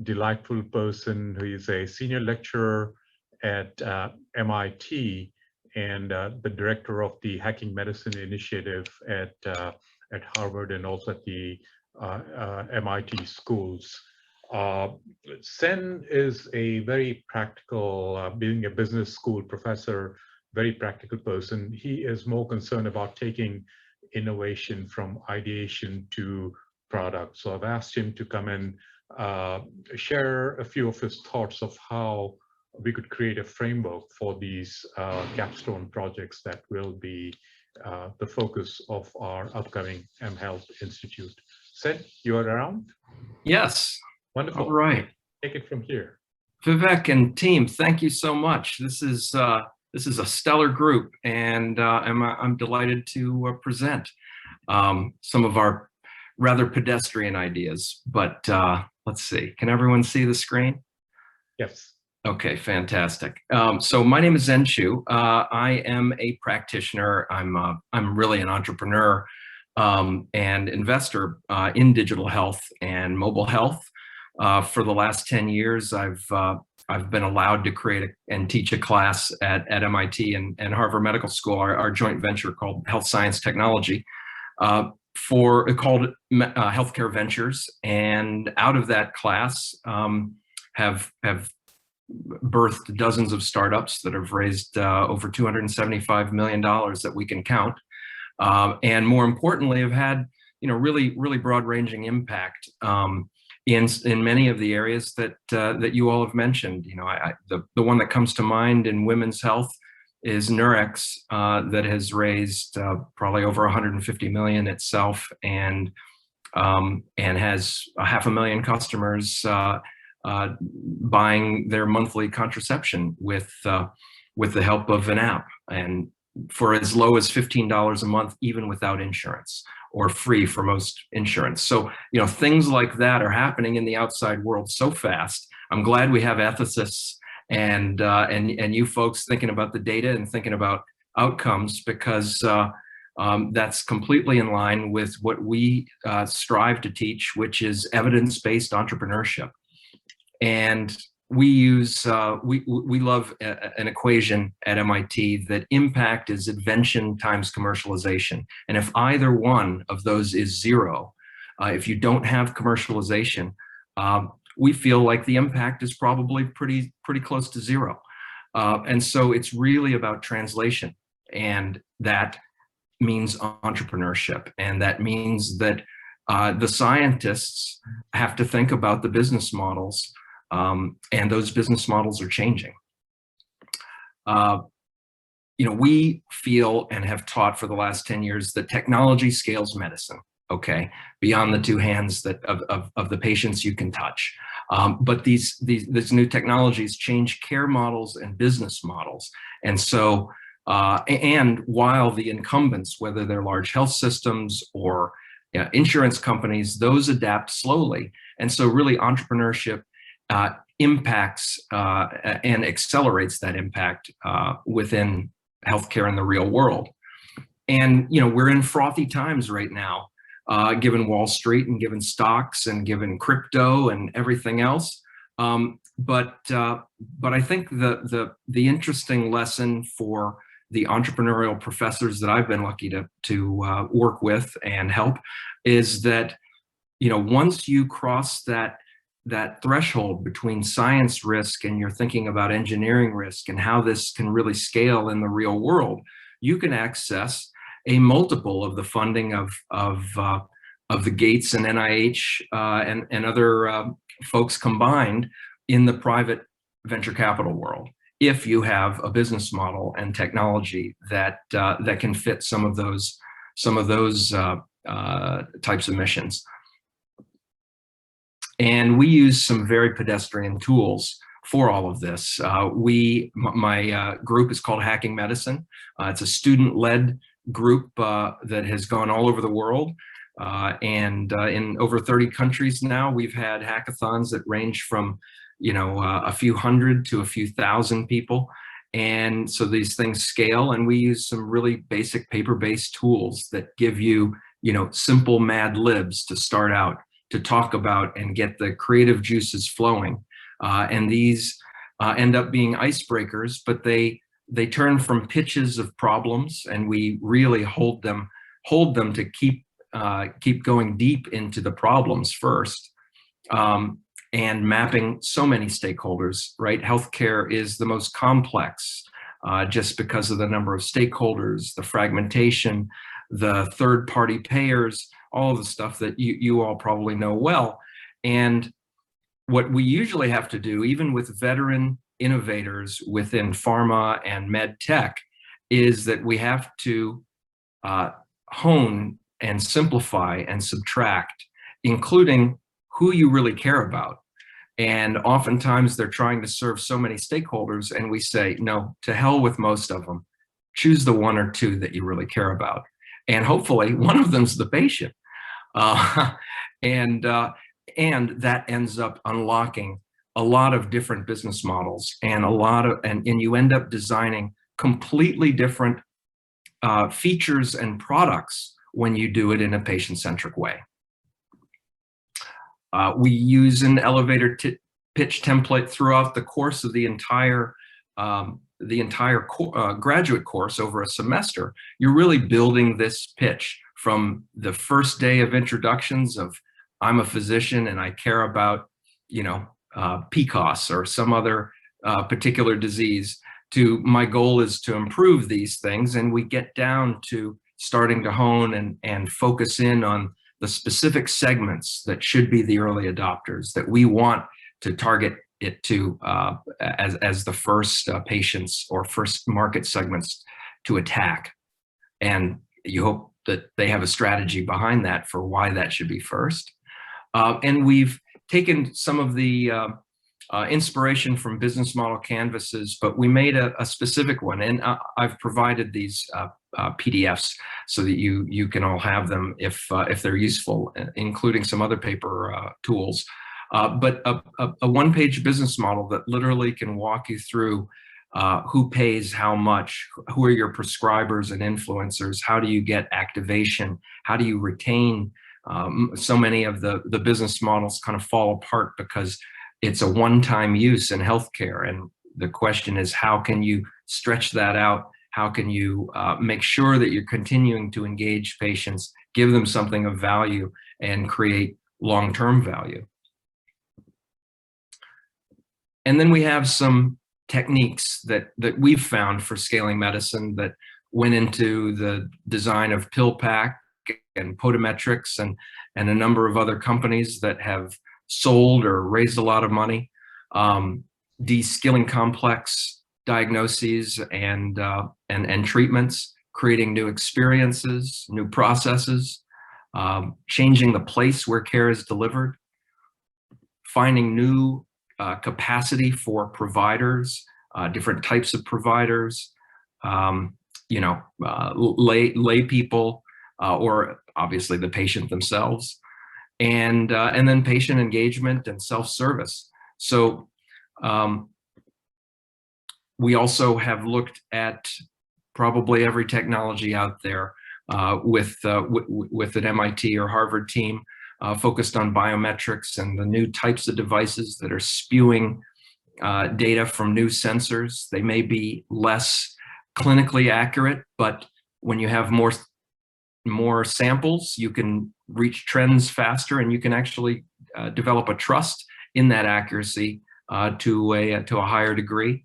delightful person who is a senior lecturer at MIT and the director of the Hacking Medicine Initiative at Harvard and also at the MIT schools. Zen is a very practical, being a business school professor, very practical person. He is more concerned about taking innovation from ideation to product. So I've asked him to come and share a few of his thoughts of how we could create a framework for these capstone projects that will be the focus of our upcoming mHealth Institute. Zen, you are around? Yes. Wonderful. All right. Take it from here. Vivek and team, thank you so much. This is a stellar group, and I'm delighted to present some of our rather pedestrian ideas. But let's see. Can everyone see the screen? Yes. Okay, fantastic. So my name is Zen Chu. I am a practitioner. I'm really an entrepreneur and investor in digital health and mobile health. For the last 10 years, I've been allowed to create and teach a class at MIT and Harvard Medical School, our joint venture called Health Science Technology, called Healthcare Ventures. And out of that class, have birthed dozens of startups that have raised over $275 million that we can count. And more importantly, have had really broad-ranging impact in many of the areas that you all have mentioned. The one that comes to mind in women's health is Nurex, that has raised probably over 150 million itself, and has 500,000 customers buying their monthly contraception with the help of an app, and for as low as $15 a month, even without insurance, or free for most insurance. So, things like that are happening in the outside world so fast. I'm glad we have ethicists and you folks thinking about the data and thinking about outcomes, because that's completely in line with what we strive to teach, which is evidence-based entrepreneurship. And we use, we love an equation at MIT that impact is invention times commercialization. And if either one of those is zero, if you don't have commercialization, we feel like the impact is probably pretty close to zero. And so it's really about translation. And that means entrepreneurship. And that means that the scientists have to think about the business models. And those business models are changing. We feel and have taught for the last 10 years that technology scales medicine, okay, beyond the two hands of the patients you can touch. But these new technologies change care models and business models. And so, and while the incumbents, whether they're large health systems or insurance companies, those adapt slowly. And so really entrepreneurship impacts and accelerates that impact within healthcare in the real world. And we're in frothy times right now, given Wall Street and given stocks and given crypto and everything else. But I think the interesting lesson for the entrepreneurial professors that I've been lucky to work with and help is that once you cross that threshold between science risk and you're thinking about engineering risk and how this can really scale in the real world, you can access a multiple of the funding of the Gates and NIH and other folks combined in the private venture capital world, if you have a business model and technology that can fit some of those types of missions. And we use some very pedestrian tools for all of this. My group is called Hacking Medicine. It's a student-led group that has gone all over the world. And in over 30 countries now, we've had hackathons that range from a few hundred to a few thousand people. And so these things scale, and we use some really basic paper-based tools that give you, simple Mad Libs to start out to talk about and get the creative juices flowing. And these end up being icebreakers, but they turn from pitches of problems, and we really hold them to keep going deep into the problems first, and mapping so many stakeholders, right? Healthcare is the most complex, just because of the number of stakeholders, the fragmentation, the third-party payers, all of the stuff that you all probably know well. And what we usually have to do, even with veteran innovators within pharma and med tech, is that we have to hone and simplify and subtract, including who you really care about. And oftentimes they're trying to serve so many stakeholders, and we say, no, to hell with most of them. Choose the one or two that you really care about. And hopefully one of them's the patient. And that ends up unlocking a lot of different business models, and and you end up designing completely different features and products when you do it in a patient-centric way. We use an elevator pitch template throughout the course of the entire graduate course over a semester. You're really building this pitch from the first day of introductions of, I'm a physician and I care about, PCOS or some other particular disease, to my goal is to improve these things. And we get down to starting to hone and focus in on the specific segments that should be the early adopters that we want to target it to as the first patients or first market segments to attack. And you hope that they have a strategy behind that for why that should be first. And we've taken some of the inspiration from business model canvases, but we made a specific one. And I've provided these PDFs so that you can all have them if they're useful, including some other paper tools. But a one-page business model that literally can walk you through who pays how much, who are your prescribers and influencers, how do you get activation, how do you retain. So many of the business models kind of fall apart because it's a one-time use in healthcare. And the question is, how can you stretch that out? How can you make sure that you're continuing to engage patients, give them something of value, and create long-term value? And then we have some techniques that we've found for scaling medicine that went into the design of PillPack and Biometrics and a number of other companies that have sold or raised a lot of money, de-skilling complex diagnoses and treatments, creating new experiences, new processes, changing the place where care is delivered, finding new capacity for providers, different types of providers, lay people, or obviously the patient themselves, and then patient engagement and self-service. So we also have looked at probably every technology out there with an MIT or Harvard team focused on biometrics and the new types of devices that are spewing data from new sensors. They may be less clinically accurate, but when you have more samples, you can reach trends faster, and you can actually develop a trust in that accuracy to a higher degree.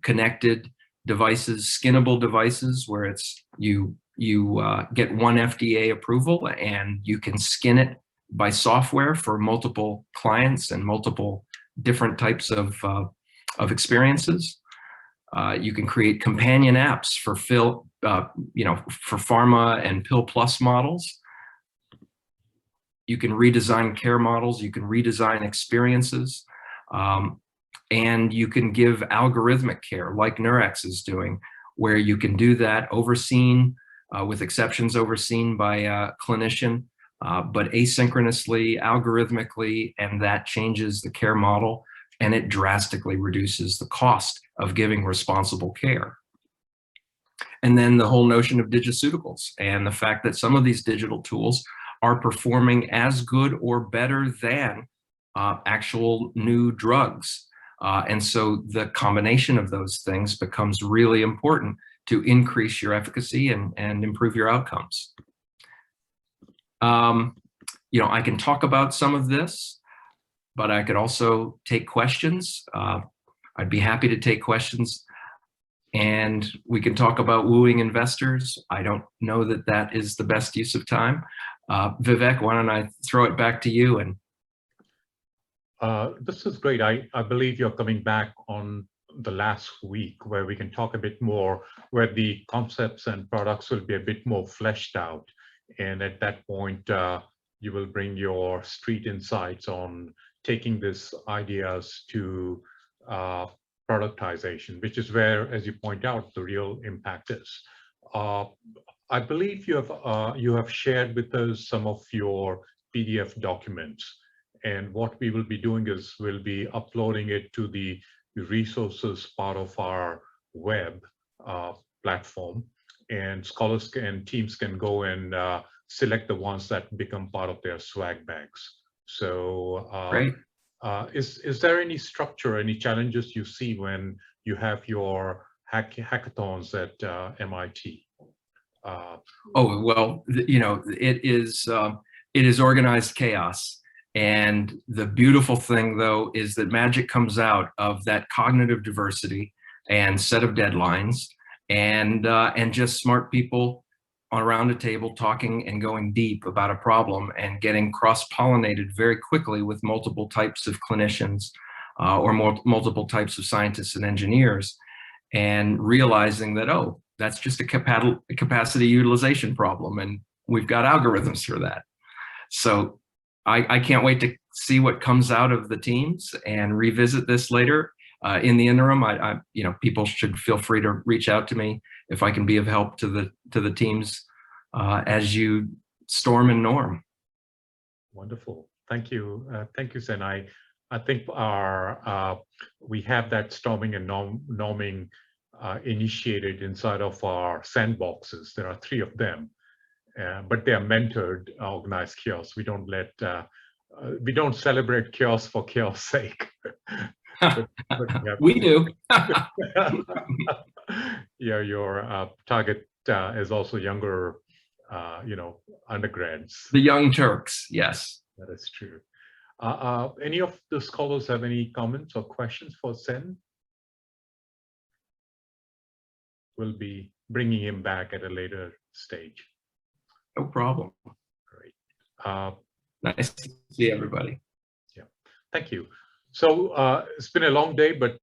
Connected devices, skinnable devices, where it's you get one FDA approval and you can skin it by software for multiple clients and multiple different types of experiences. You can create companion apps for for pharma and pill plus models. You can redesign care models. You can redesign experiences. And you can give algorithmic care like Nurex is doing, where you can do that overseen, with exceptions overseen by a clinician, but asynchronously, algorithmically, and that changes the care model, and it drastically reduces the cost of giving responsible care. And then the whole notion of digiceuticals and the fact that some of these digital tools are performing as good or better than actual new drugs. And so the combination of those things becomes really important to increase your efficacy and improve your outcomes. You know, I can talk about some of this, but I could also take questions. I'd be happy to take questions, and we can talk about wooing investors. I don't know that that is the best use of time. Vivek, why don't I throw it back to you? And this is great. I believe you're coming back on the last week where we can talk a bit more, where the concepts and products will be a bit more fleshed out. And at that point, you will bring your street insights on taking these ideas to productization, which is where, as you point out, the real impact is. I believe you have shared with us some of your PDF documents, and what we will be doing is we'll be uploading it to the resources part of our web platform, and scholars and teams can go and select the ones that become part of their swag bags. So great. Is there any structure, any challenges you see when you have your hackathons at MIT? Oh, well, you know, it is organized chaos. And the beautiful thing, though, is that magic comes out of that cognitive diversity and set of deadlines, and just smart people around a table talking and going deep about a problem and getting cross-pollinated very quickly with multiple types of clinicians or multiple types of scientists and engineers, and realizing that, oh, that's just a capacity utilization problem, and we've got algorithms for that. So I can't wait to see what comes out of the teams and revisit this later. In the interim, you know, people should feel free to reach out to me if I can be of help to the teams as you storm and norm. Wonderful, thank you, Zen. I think we have that storming and norming initiated inside of our sandboxes. There are 3 of them. But they are mentored, organized chaos. We don't celebrate chaos for chaos' sake. but we do. Yeah, your target is also younger, you know, undergrads. The Young Turks, yes. That is true. Any of the scholars have any comments or questions for Zen? We'll be bringing him back at a later stage. No problem. Great. Nice to see everybody. Yeah, thank you. So it's been a long day, but